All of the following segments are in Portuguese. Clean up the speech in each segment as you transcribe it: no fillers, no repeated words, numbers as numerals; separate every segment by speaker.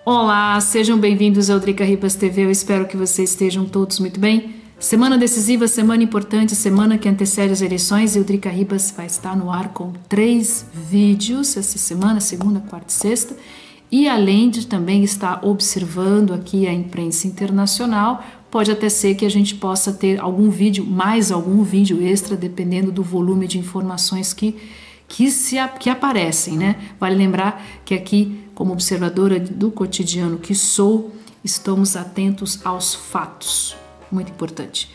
Speaker 1: Olá, sejam bem-vindos ao Drica Ribas TV, eu espero que vocês estejam todos muito bem. Semana decisiva, semana importante, semana que antecede as eleições e o Drica Ribas vai estar no ar com 3 vídeos essa semana, segunda, quarta e sexta. E além de também estar observando aqui a imprensa internacional, pode até ser que a gente possa ter algum vídeo, mais algum vídeo extra, dependendo do volume de informações que aparecem, né? Vale lembrar que aqui, como observadora do cotidiano que sou, estamos atentos aos fatos, muito importante.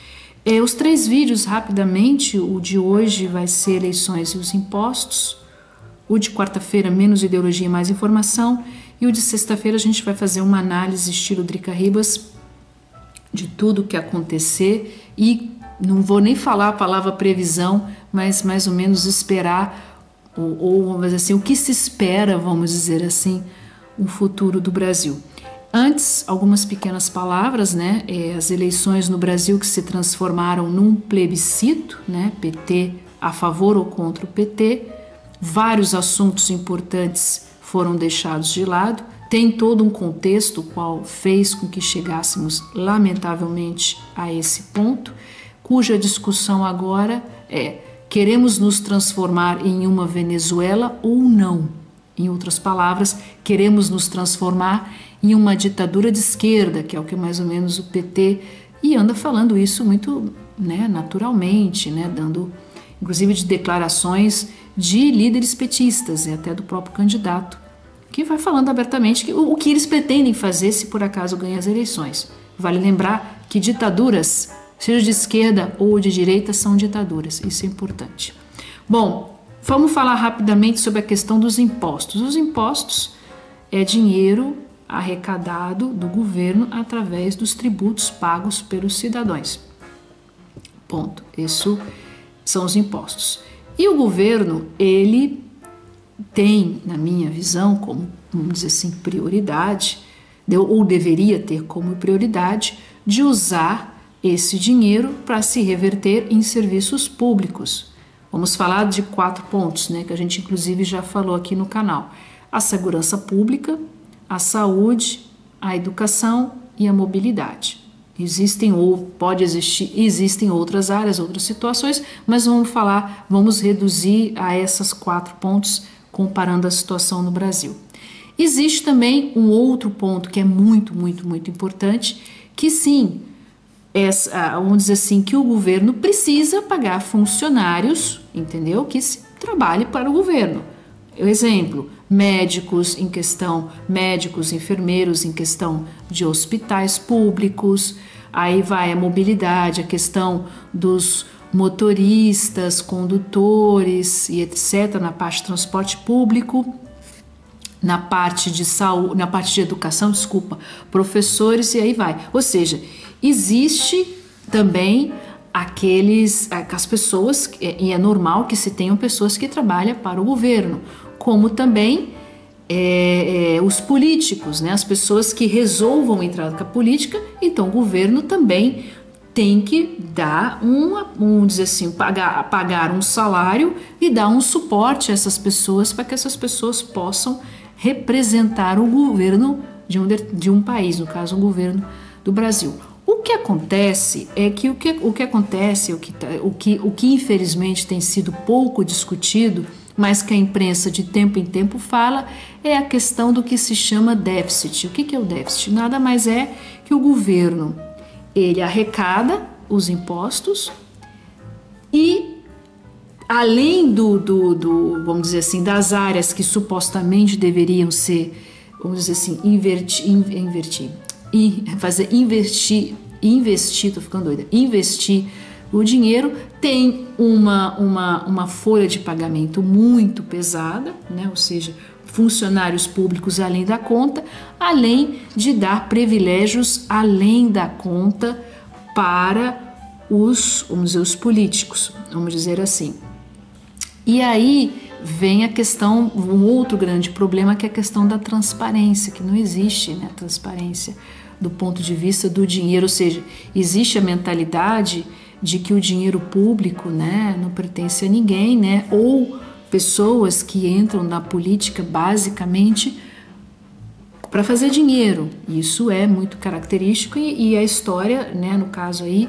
Speaker 1: Os 3 vídeos, rapidamente, o de hoje vai ser eleições e os impostos, o de quarta-feira, menos ideologia e mais informação, e o de sexta-feira a gente vai fazer uma análise estilo Drica Ribas de tudo o que acontecer e não vou nem falar a palavra previsão, mas mais ou menos esperar ou vamos dizer assim, o que se espera, vamos dizer assim, o futuro do Brasil. Antes, algumas pequenas palavras, né? As eleições no Brasil que se transformaram num plebiscito, né? PT a favor ou contra o PT, vários assuntos importantes foram deixados de lado, tem todo um contexto qual fez com que chegássemos, lamentavelmente, a esse ponto, cuja discussão agora é: queremos nos transformar em uma Venezuela ou não? Em outras palavras, queremos nos transformar em uma ditadura de esquerda, que é o que mais ou menos o PT, e anda falando isso muito, né, naturalmente, né, dando inclusive de declarações de líderes petistas e até do próprio candidato, que vai falando abertamente o que eles pretendem fazer se por acaso ganham as eleições. Vale lembrar que ditaduras, seja de esquerda ou de direita, são ditaduras. Isso é importante. Bom, vamos falar rapidamente sobre a questão dos impostos. Os impostos é dinheiro arrecadado do governo através dos tributos pagos pelos cidadãos. Ponto. Isso são os impostos. E o governo, ele tem, na minha visão, como, vamos dizer assim, prioridade, ou deveria ter como prioridade, de usar esse dinheiro para se reverter em serviços públicos. Vamos falar de 4 pontos, né, que a gente inclusive já falou aqui no canal: a segurança pública, a saúde, a educação e a mobilidade. Existem outras áreas, outras situações, mas vamos reduzir a esses 4 pontos comparando a situação no Brasil. Existe também um outro ponto que é muito, muito, muito importante, que sim, vamos dizer assim, que o governo precisa pagar funcionários, entendeu? Que trabalhem para o governo. Exemplo, médicos, enfermeiros em questão de hospitais públicos, aí vai a mobilidade, a questão dos motoristas, condutores e etc., na parte de transporte público, na parte de saúde, na parte de educação, professores, e aí vai. Ou seja, existe também as pessoas, e é normal que se tenham pessoas que trabalham para o governo, como também os políticos, né? As pessoas que resolvam entrar na política, então o governo também tem que dar dizer assim, pagar um salário e dar um suporte a essas pessoas para que essas pessoas possam representar o governo de um país, no caso o governo do Brasil. O que acontece é que o que infelizmente tem sido pouco discutido, mas que a imprensa de tempo em tempo fala, é a questão do que se chama déficit. O que é o déficit? Nada mais é que o governo, ele arrecada os impostos e, além vamos dizer assim, das áreas que supostamente deveriam ser, vamos dizer assim, investir o dinheiro, tem uma folha de pagamento muito pesada, né? Ou seja, funcionários públicos além da conta, além de dar privilégios além da conta para os políticos, vamos dizer assim. E aí vem a questão, um outro grande problema, que é a questão da transparência, que não existe, né, transparência do ponto de vista do dinheiro, ou seja, existe a mentalidade de que o dinheiro público, né, não pertence a ninguém, né, ou pessoas que entram na política basicamente para fazer dinheiro. Isso é muito característico e a história, né, no caso aí,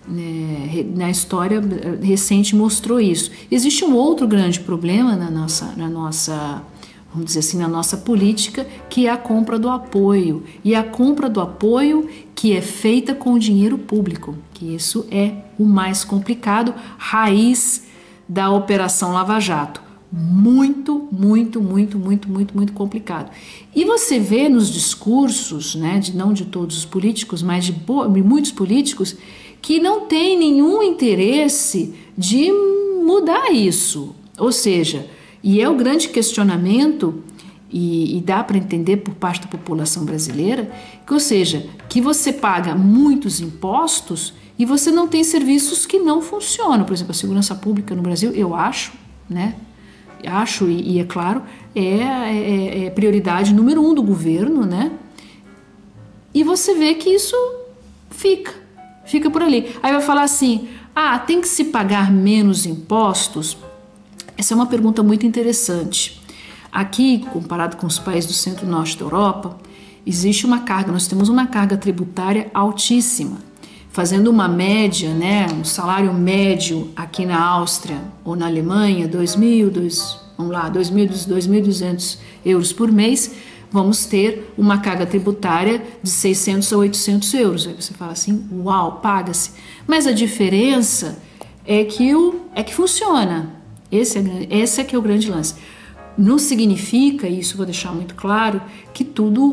Speaker 1: né, na história recente mostrou isso. Existe um outro grande problema na nossa, vamos dizer assim, na nossa política, que é a compra do apoio. E a compra do apoio que é feita com o dinheiro público, que isso é o mais complicado, raiz da Operação Lava Jato. Muito complicado. E você vê nos discursos, né, não de todos os políticos, mas de muitos políticos, que não tem nenhum interesse de mudar isso. Ou seja, e é o grande questionamento, e dá para entender por parte da população brasileira, que, ou seja, que você paga muitos impostos e você não tem serviços que não funcionam. Por exemplo, a segurança pública no Brasil, eu acho, né? Acho, e é claro, é prioridade número 1 do governo, né? E você vê que isso fica por ali. Aí vai falar assim, tem que se pagar menos impostos? Essa é uma pergunta muito interessante. Aqui, comparado com os países do centro-norte da Europa, existe uma carga, nós temos uma carga tributária altíssima. Fazendo uma média, né, um salário médio aqui na Áustria ou na Alemanha, 2.200 euros por mês, vamos ter uma carga tributária de 600 a 800 euros. Aí você fala assim, uau, paga-se. Mas a diferença é que funciona. Esse é que é o grande lance. Não significa, e isso vou deixar muito claro, que tudo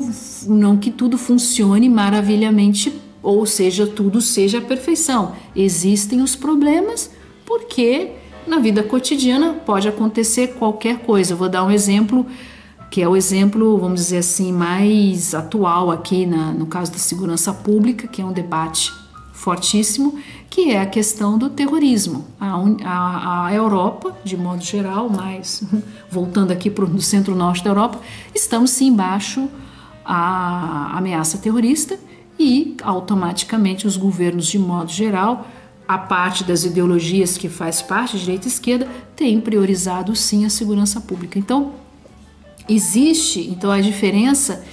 Speaker 1: funcione maravilhamente, ou seja, tudo seja a perfeição. Existem os problemas, porque na vida cotidiana pode acontecer qualquer coisa. Eu vou dar um exemplo, que é o exemplo, vamos dizer assim, mais atual aqui no caso da segurança pública, que é um debate fortíssimo, que é a questão do terrorismo. A Europa, de modo geral, mas voltando aqui para o centro-norte da Europa, estamos sim embaixo a ameaça terrorista e automaticamente os governos, de modo geral, a parte das ideologias que faz parte, direita e esquerda, têm priorizado sim a segurança pública. Então, existe a diferença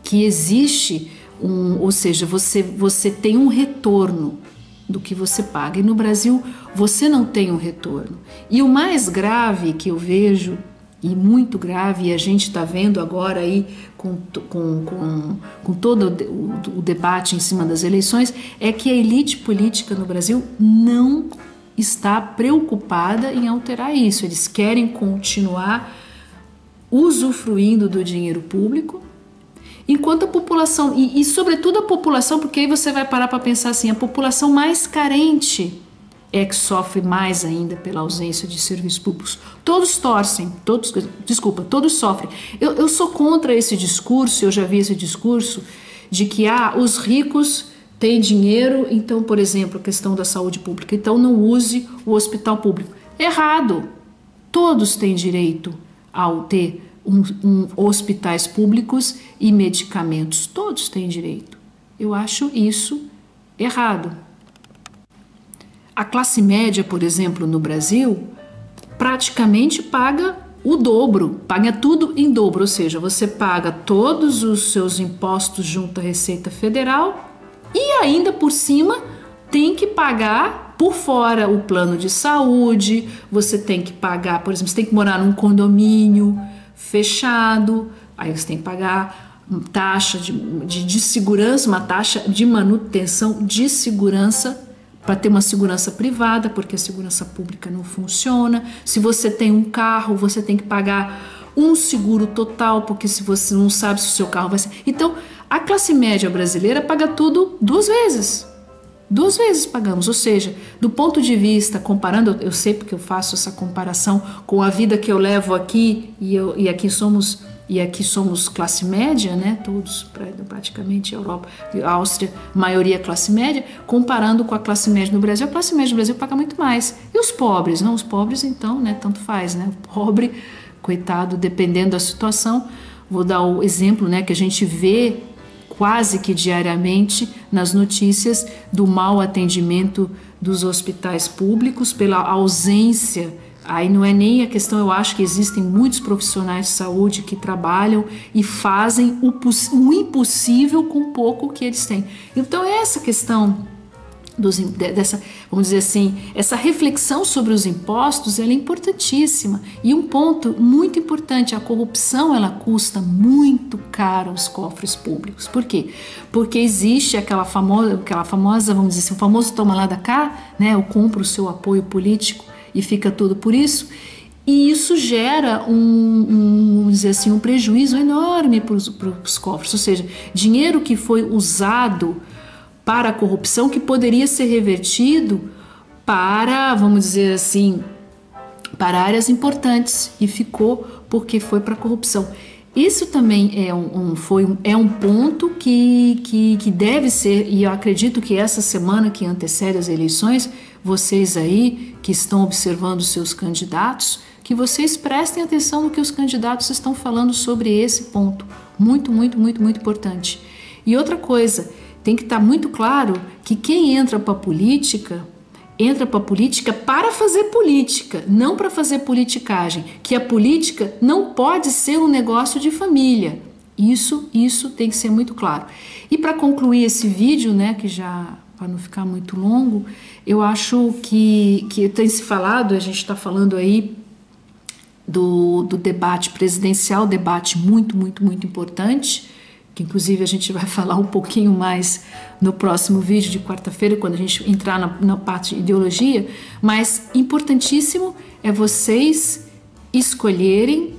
Speaker 1: que existe, ou seja, você tem um retorno do que você paga. E no Brasil você não tem um retorno. E o mais grave que eu vejo, e muito grave, e a gente está vendo agora aí com todo o debate em cima das eleições, é que a elite política no Brasil não está preocupada em alterar isso. Eles querem continuar usufruindo do dinheiro público, enquanto a população, e sobretudo a população, porque aí você vai parar para pensar assim, a população mais carente é que sofre mais ainda pela ausência de serviços públicos. Todos sofrem. Eu sou contra esse discurso, eu já vi esse discurso, de que os ricos têm dinheiro, então, por exemplo, a questão da saúde pública, então não use o hospital público. Errado. Todos têm direito ao ter hospitais públicos e medicamentos. Todos têm direito. Eu acho isso errado. A classe média, por exemplo, no Brasil, praticamente paga o dobro, paga tudo em dobro, ou seja, você paga todos os seus impostos junto à Receita Federal e ainda por cima tem que pagar por fora o plano de saúde, você tem que pagar, por exemplo, você tem que morar num condomínio fechado, aí você tem que pagar taxa de segurança, uma taxa de manutenção de segurança para ter uma segurança privada, porque a segurança pública não funciona. Se você tem um carro, você tem que pagar um seguro total, porque se você não sabe se o seu carro vai ser... Então, a classe média brasileira paga tudo duas vezes. Duas vezes pagamos, ou seja, do ponto de vista, comparando, eu sei porque eu faço essa comparação com a vida que eu levo aqui, e aqui somos classe média, né? Todos, praticamente, Europa, Áustria, maioria classe média, comparando com a classe média no Brasil, a classe média no Brasil paga muito mais. E os pobres? Não, os pobres, então, né, tanto faz, né? O pobre, coitado, dependendo da situação, vou dar o exemplo, né, que a gente vê quase que diariamente nas notícias do mau atendimento dos hospitais públicos, pela ausência Aí não é nem a questão, eu acho que existem muitos profissionais de saúde que trabalham e fazem o impossível com pouco que eles têm. Então essa questão dessa, vamos dizer assim, essa reflexão sobre os impostos, ela é importantíssima. E um ponto muito importante, a corrupção, ela custa muito caro aos cofres públicos. Por quê? Porque existe aquela famosa, vamos dizer assim, o famoso toma lá da cá, né? Eu compro o seu apoio político e fica tudo por isso. E isso gera vamos dizer assim, um prejuízo enorme para os cofres, ou seja, dinheiro que foi usado para a corrupção que poderia ser revertido para, vamos dizer assim, para áreas importantes e ficou porque foi para a corrupção. Isso também é um ponto que deve ser, e eu acredito que essa semana que antecede as eleições, vocês aí que estão observando os seus candidatos, que vocês prestem atenção no que os candidatos estão falando sobre esse ponto. Muito, muito, muito, muito importante. E outra coisa, tem que estar muito claro que quem entra para a política para fazer política, não para fazer politicagem. Que a política não pode ser um negócio de família. Isso tem que ser muito claro. E para concluir esse vídeo, né, que já para não ficar muito longo, eu acho que tem se falado, a gente está falando aí do debate presidencial, debate muito, muito, muito importante, que inclusive a gente vai falar um pouquinho mais no próximo vídeo de quarta-feira, quando a gente entrar na parte de ideologia, mas importantíssimo é vocês escolherem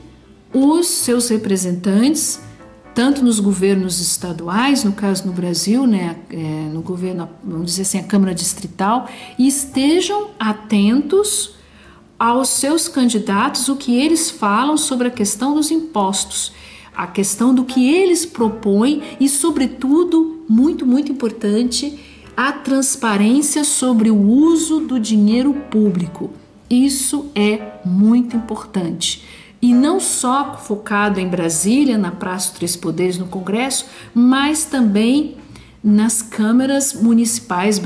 Speaker 1: os seus representantes, tanto nos governos estaduais, no caso no Brasil, né, no governo, vamos dizer assim, a Câmara Distrital, e estejam atentos aos seus candidatos, o que eles falam sobre a questão dos impostos, a questão do que eles propõem e, sobretudo, muito, muito importante, a transparência sobre o uso do dinheiro público. Isso é muito importante. E não só focado em Brasília, na Praça dos Três Poderes, no Congresso, mas também nas câmaras municipais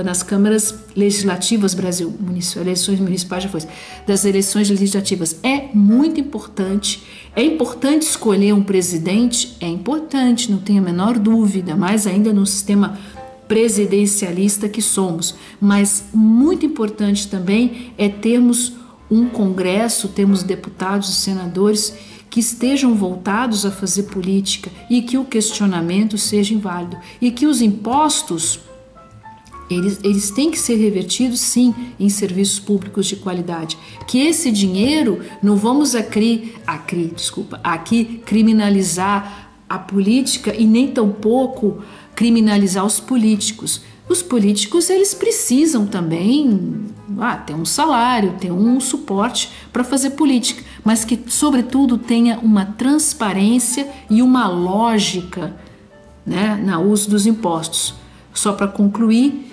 Speaker 1: nas câmaras legislativas eleições municipais já foi, das eleições legislativas. É muito importante. É importante escolher um presidente? É importante, não tenho a menor dúvida, mais ainda no sistema presidencialista que somos. Mas muito importante também é termos um Congresso, termos deputados e senadores que estejam voltados a fazer política e que o questionamento seja inválido. E que os impostos, eles têm que ser revertidos, sim, em serviços públicos de qualidade. Que esse dinheiro, não vamos aqui criminalizar a política e nem tampouco criminalizar os políticos. Os políticos, eles precisam também ter um salário, ter um suporte para fazer política, mas que, sobretudo, tenha uma transparência e uma lógica, né, no uso dos impostos. Só para concluir,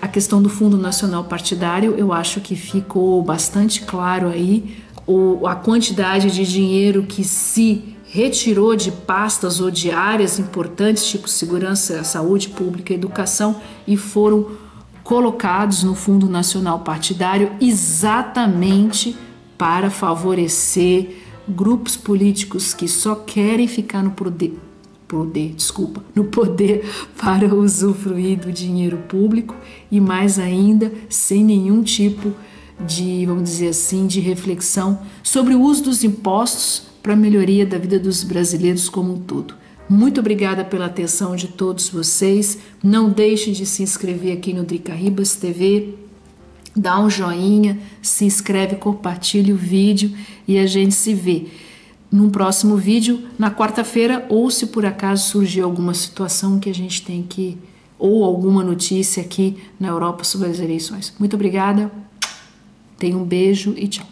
Speaker 1: a questão do Fundo Nacional Partidário, eu acho que ficou bastante claro aí a quantidade de dinheiro que se retirou de pastas ou de áreas importantes, tipo segurança, saúde pública, educação, e foram colocados no Fundo Nacional Partidário exatamente para favorecer grupos políticos que só querem ficar no poder para usufruir do dinheiro público e, mais ainda, sem nenhum tipo de, vamos dizer assim, de reflexão sobre o uso dos impostos para a melhoria da vida dos brasileiros como um todo. Muito obrigada pela atenção de todos vocês. Não deixem de se inscrever aqui no Drica Ribas TV, dá um joinha, se inscreve, compartilha o vídeo e a gente se vê num próximo vídeo na quarta-feira, ou se por acaso surgir alguma situação que a gente tem que, ou alguma notícia aqui na Europa sobre as eleições. Muito obrigada, tenha um beijo e tchau.